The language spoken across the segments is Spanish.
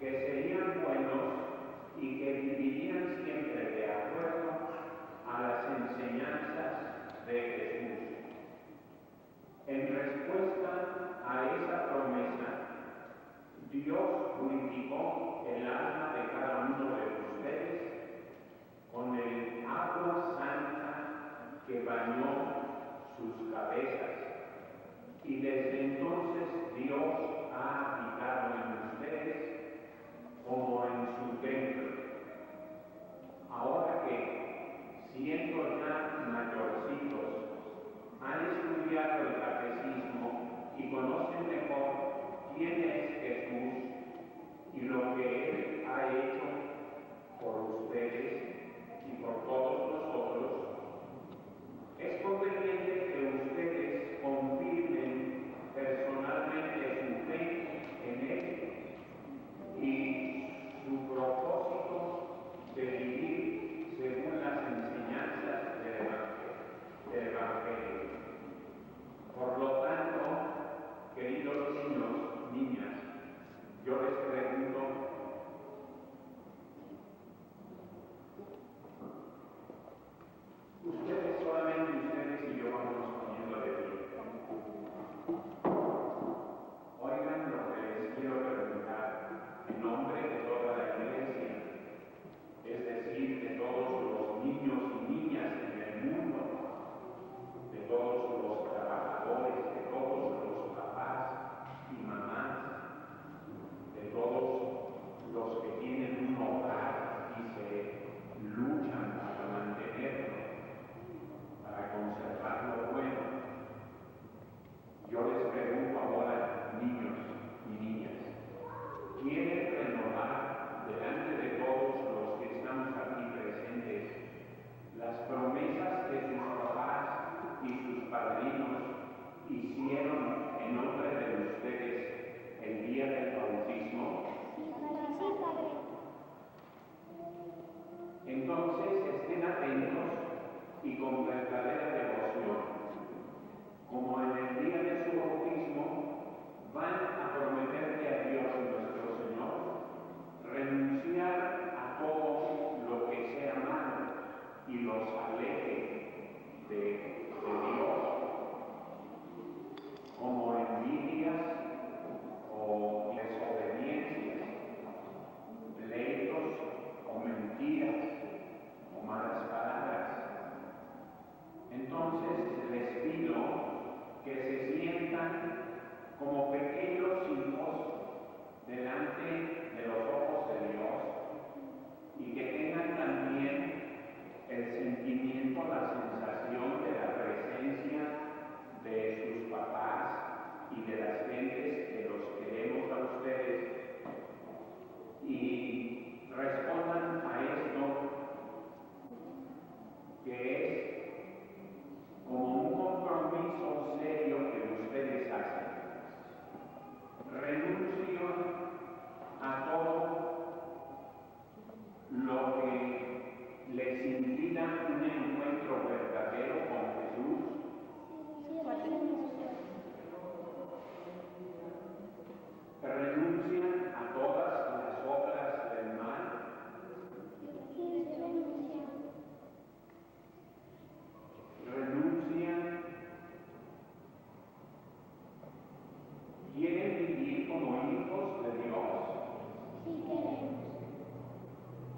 que serían buenos y que vivirían siempre de acuerdo a las enseñanzas de Jesús. En respuesta a esa promesa, Dios purificó el alma de cada uno de ustedes con el agua santa que bañó sus cabezas. Y desde entonces Dios ha habitado en ustedes como en su templo. Ahora que, siendo ya mayorcitos, han estudiado el catecismo y conocen mejor quién es Jesús y lo que Él ha hecho por ustedes y por todos nosotros, es conveniente que ustedes confirmen personalmente su fe en Él y su propósito de vivir según las enseñanzas del Evangelio. Por lo tanto, queridos niños, niñas, yo les pregunto, ustedes, solamente ustedes y yo vamos poniendo de pie. Oigan lo que les quiero preguntar en nombre de toda la Iglesia, es decir, de todos los niños y niñas en el mundo, de todos los trabajadores, de todos los papás y mamás, de todos los que tienen un hogar y se luchan para mantenerlo, para conservar lo bueno. Yo les pregunto ahora, niños y niñas, ¿quieren renovar delante de todos los que estamos aquí presentes las promesas que sus papás y sus padrinos hicieron en nombre de ustedes el día del bautismo? Sí, Padre. Entonces estén atentos y con verdadera devoción. Como en el día de su bautismo, van a prometerle a Dios nuestro Señor renunciar a todo lo que sea malo y los aleje de Dios, como envidias o desobediencias, pleitos o mentiras o malas palabras. Entonces les pido que se sientan como pequeños hijos delante de los ojos de Dios y que tengan también el sentimiento, la sensación de la presencia de sus papás y de las gentes que los queremos a ustedes, y respondan a esto, que es como un compromiso serio que ustedes hacen. Renuncio a todo lo que les impida un encuentro verdadero con Jesús. Renuncian a todas las obras del mal. Renuncian. ¿Quieren vivir como hijos de Dios? Sí, queremos.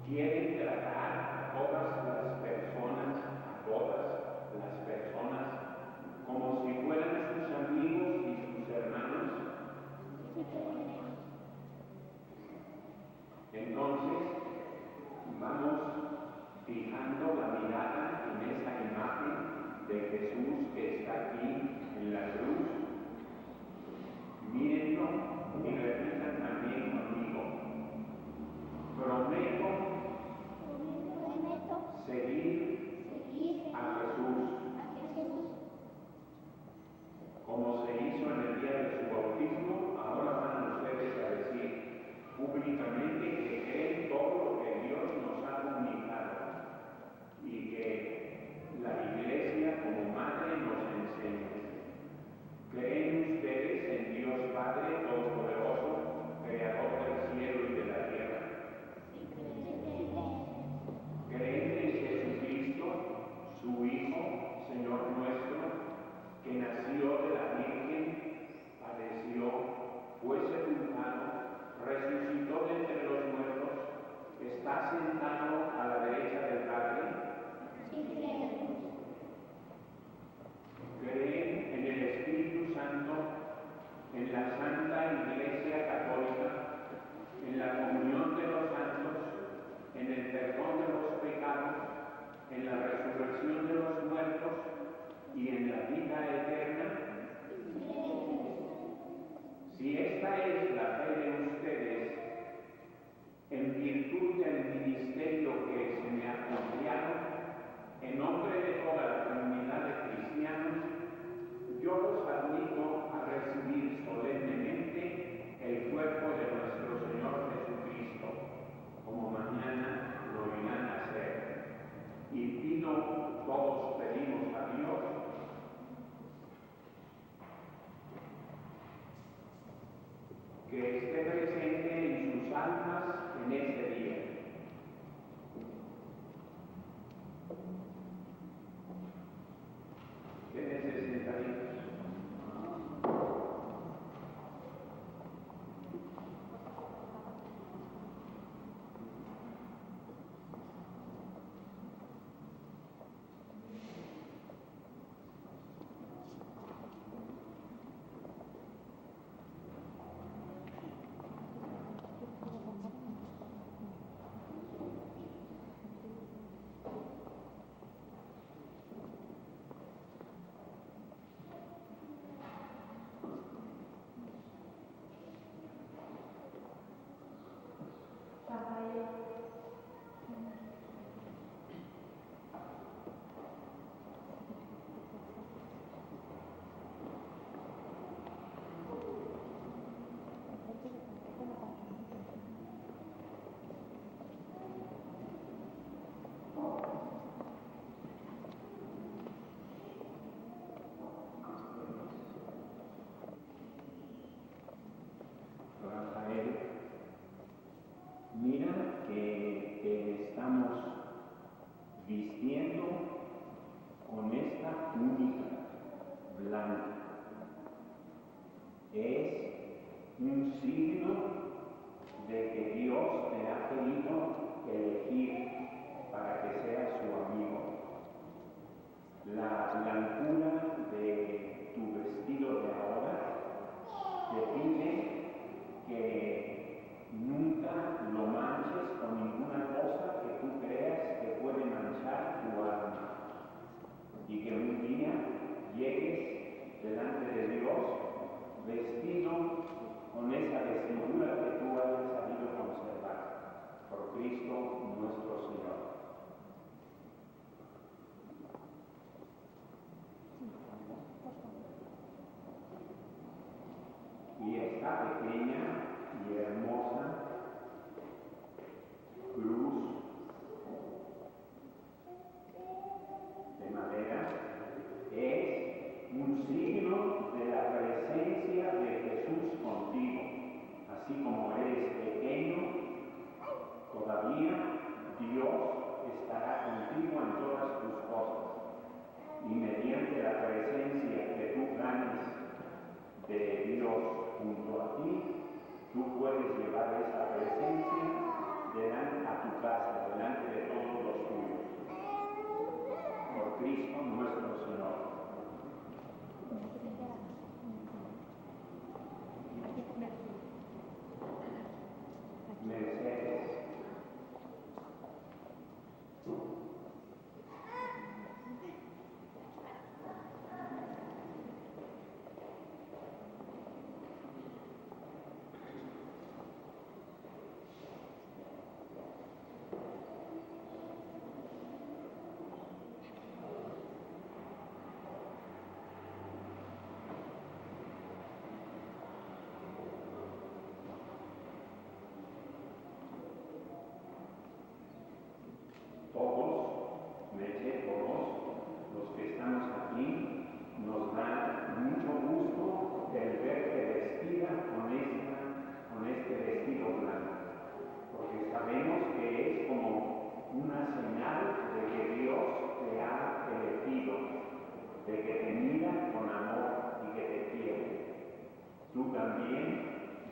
¿Quieren tratar a todas las personas, como si fueran sus amigos y sus hermanos? Sí, queremos. Entonces, vamos fijando la mirada en esa imagen de Jesús que está aquí en la cruz. Mírenlo y repitan también conmigo. Prometo seguir a Jesús. Como se hizo en el día de su bautismo, ahora van ustedes a decir públicamente que creen todo lo que Dios nos ha comunicado y que la Iglesia como madre nos enseña. ¿Creen ustedes en Dios Padre Todopoderoso, está sentado a la derecha del Padre, Sí creemos. creen en el Espíritu Santo, en la Santa Iglesia Católica, en la comunión de los santos, en el perdón de los pecados, en la resurrección de los muertos y en la vida eterna. Si esta es la fe de ustedes, en virtud del ministerio que se me ha confiado, en nombre de toda la comunidad de cristianos, yo los admito a recibir solemnemente el cuerpo de nuestro Señor Jesucristo, como mañana lo irán a hacer. Y todos pedimos a Dios que esté presente en sus almas en este día. Quédense sentaditos. Rafael, mira que te estamos vistiendo con esta túnica blanca. Es un signo de que Dios te ha querido elegir para que seas su amigo. La blancura de tu vestido de ahora te pide que nunca lo manches con ninguna cosa que tú creas que puede manchar tu alma, y que un día llegues delante de Dios vestido con esa vestidura que tú hayas sabido conservar por Cristo nuestro Señor. Y esta pequeña y hermosa cruz de madera es un signo de la presencia de Jesús contigo. Así como eres pequeño, todavía Dios estará contigo en todas tus cosas. Y mediante la presencia que tú ganes de Dios junto a ti, tú puedes llevar esa presencia a tu casa, delante de todos los tuyos. Por Cristo nuestro Señor. Mercedes. Todos los que estamos aquí, nos da mucho gusto el verte vestida con este vestido blanco, porque sabemos que es como una señal de que Dios te ha elegido, de que te mira con amor y que te quiere. Tú también,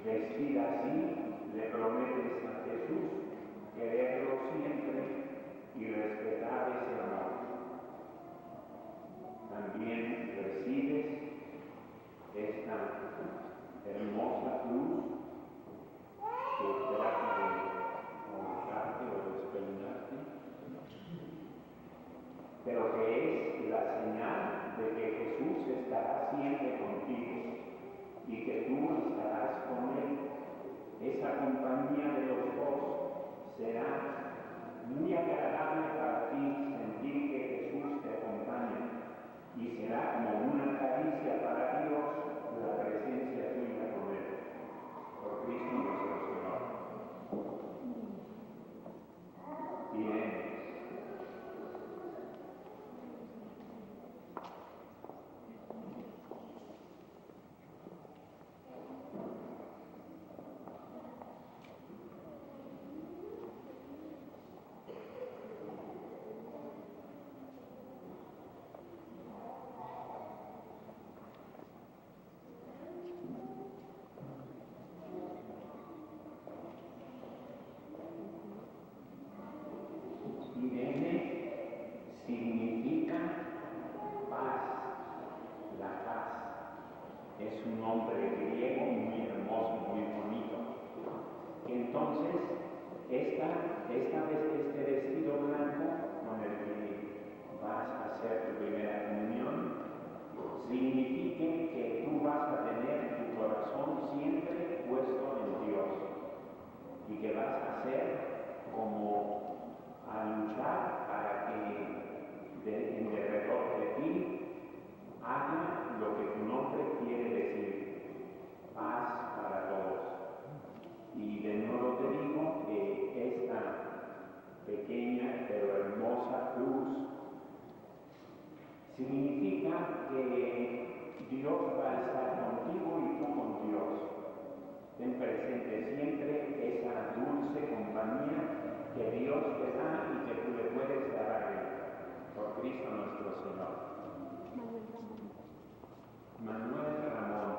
vestida así, le prometes a Jesús quererlo estará siempre contigo y que tú estarás con él. Esa compañía de los dos será muy agradable para ti, sentir que Jesús te acompaña, y será como una caricia para Dios la presencia tuya con él. Por Cristo nuestro Señor. Bien. Irene significa paz, la paz. Es un nombre griego muy hermoso, muy bonito. Entonces, este vestido blanco con el que vas a hacer tu primera comunión, significa que tú vas a tener tu corazón siempre puesto en Dios y que vas a hacer como a luchar para que en derredor de ti haga lo que tu nombre quiere decir, paz para todos. Y de nuevo te digo que esta pequeña pero hermosa cruz significa que Dios va a estar contigo y tú con Dios. Ten presente siempre esa dulce compañía que Dios te da y que tú le puedes dar a Él. Por Cristo nuestro Señor. Manuel Ramón.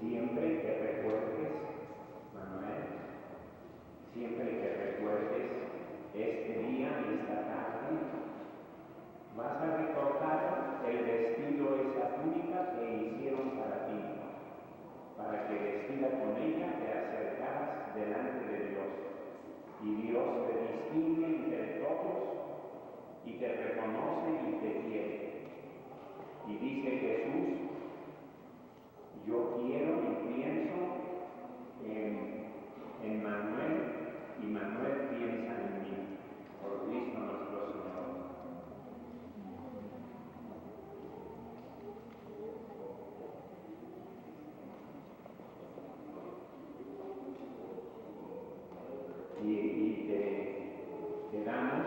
Siempre que recuerdes, Manuel, siempre que recuerdes este día y esta tarde, vas a recordar el vestido, esa túnica que hicieron para ti, para que vestida con ella te acercaras delante de Dios. Y Dios te distingue entre todos y te reconoce y te quiere. Y dice Jesús, yo quiero y pienso en Manuel y Manuel piensa en mí. Por Cristo nuestro Señor. Y te damos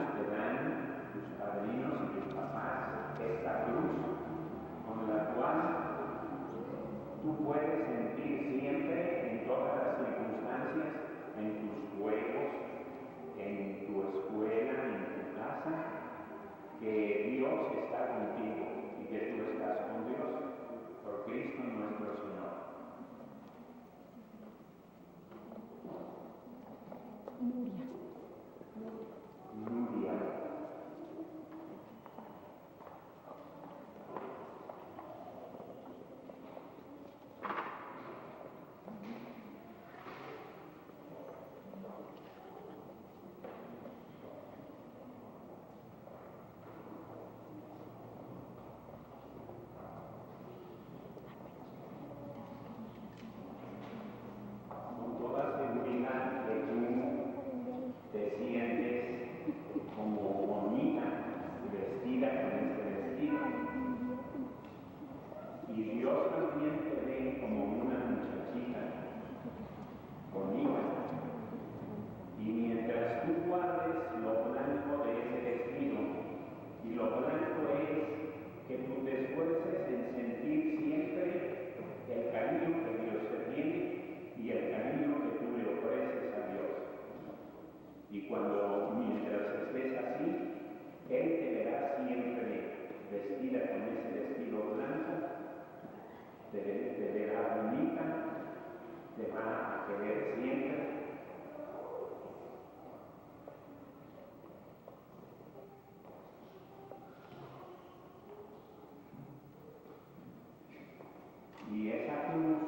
Y esa cruz,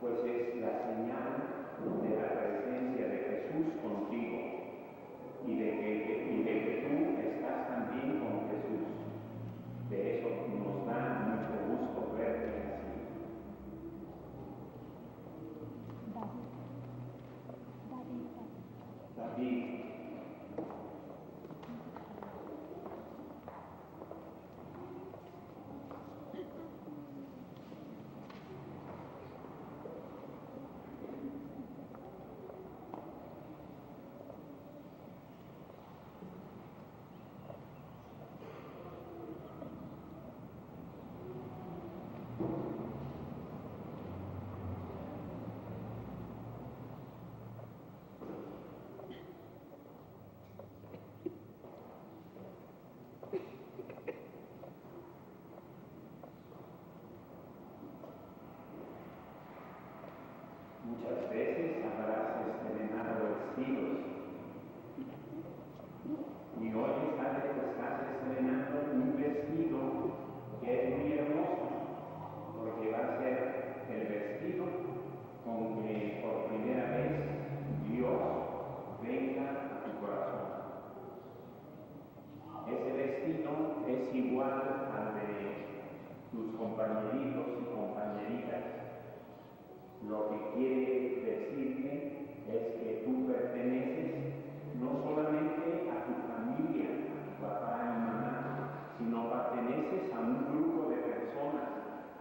pues es la señal de la presencia de Jesús contigo y de que tú estás también con Jesús. De eso nos da mucho gusto verte así. David. Muchas veces habrás estrenado vestidos y hoy estás estrenando un vestido que es muy hermoso, porque va a ser el vestido con que por primera vez Dios venga a tu corazón. Ese vestido es igual al de tus compañeritos y compañeritas. Lo que quiere decirte es que tú perteneces no solamente a tu familia, a tu papá y mamá, sino perteneces a un grupo de personas,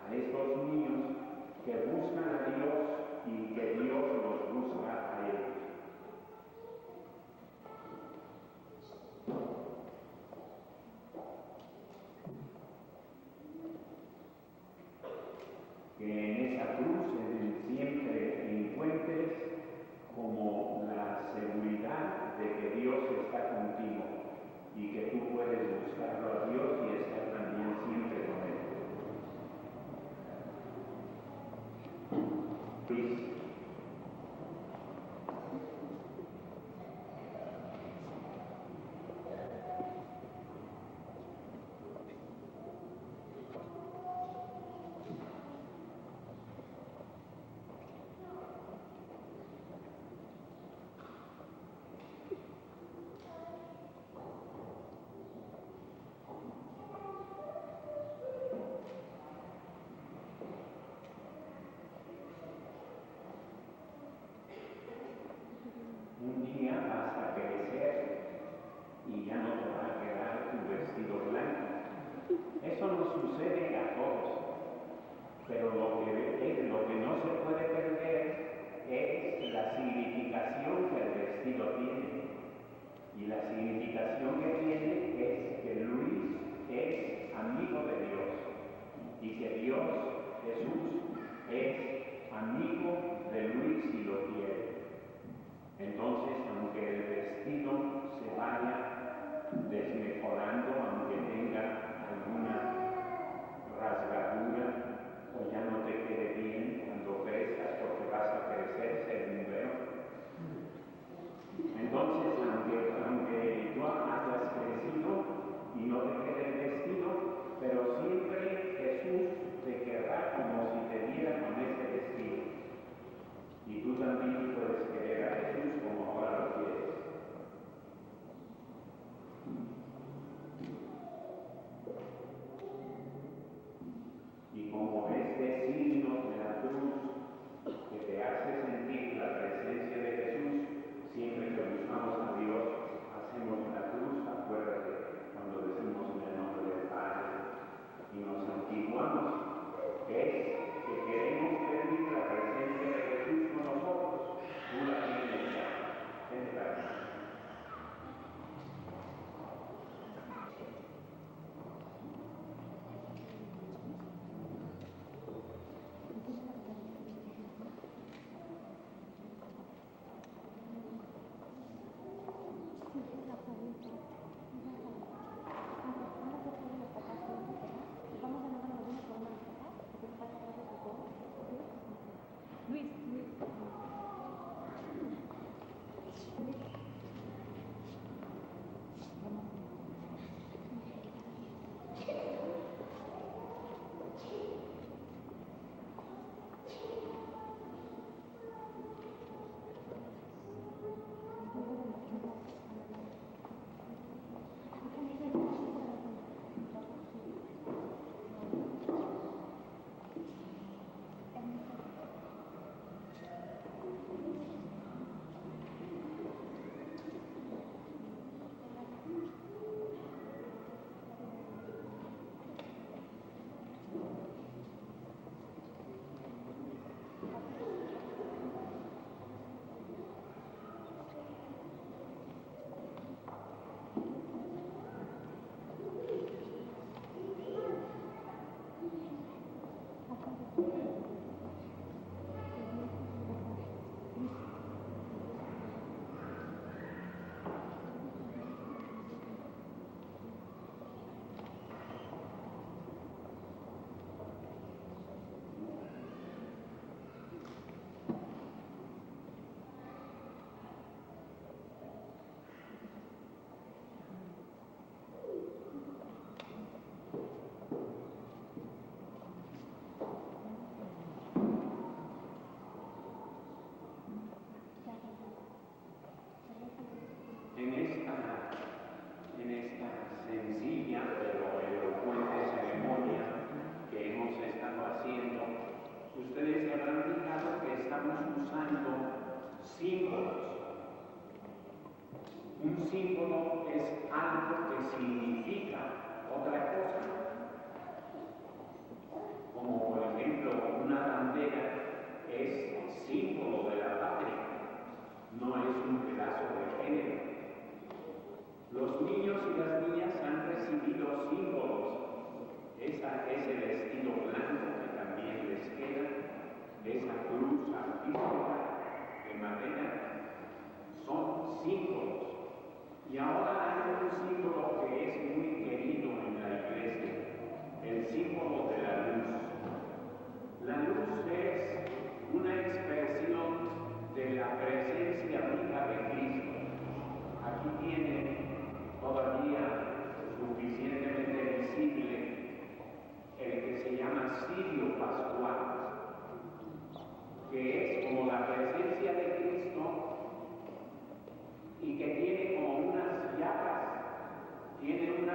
a estos niños que buscan a Dios y que Dios los busca a ellos. Que en esa cruz siempre encuentres como la seguridad de que Dios está contigo y que tú puedes buscarlo a Dios y estar también siempre con Él. Luis. Un día vas a crecer y ya no te va a quedar tu vestido blanco. Eso no sucede a todos, pero lo que no se puede perder es la significación que el vestido tiene. Y la significación que tiene es que Luis es amigo de Dios y que Dios, Jesús, es amigo de Luis y lo quiere. Entonces, aunque el vestido se vaya desmejorando, aunque tenga alguna rasgadura o ya no te quede bien cuando crezcas, porque vas a crecer segundero. Entonces, aunque tú hayas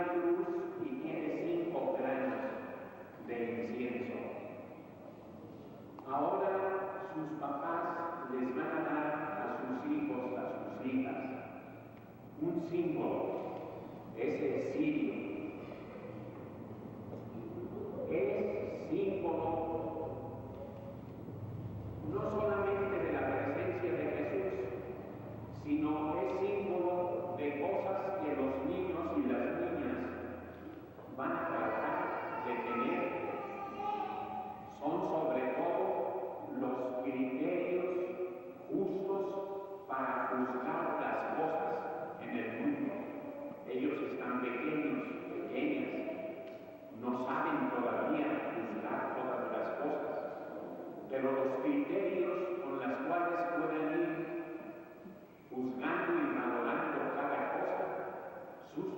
cruz y tiene 5 granos de incienso. Ahora sus papás les van a dar a sus hijos, a sus hijas, un símbolo, es el cirio. Es símbolo no solamente de la presencia de Jesús, sino es símbolo de cosas que los niños y las niñas van a tratar de tener. Son sobre todo los criterios justos para juzgar las cosas en el mundo. Ellos están pequeños, pequeñas, no saben todavía juzgar todas las cosas, pero los criterios con los cuales pueden ir juzgando y valorando cada cosa, sus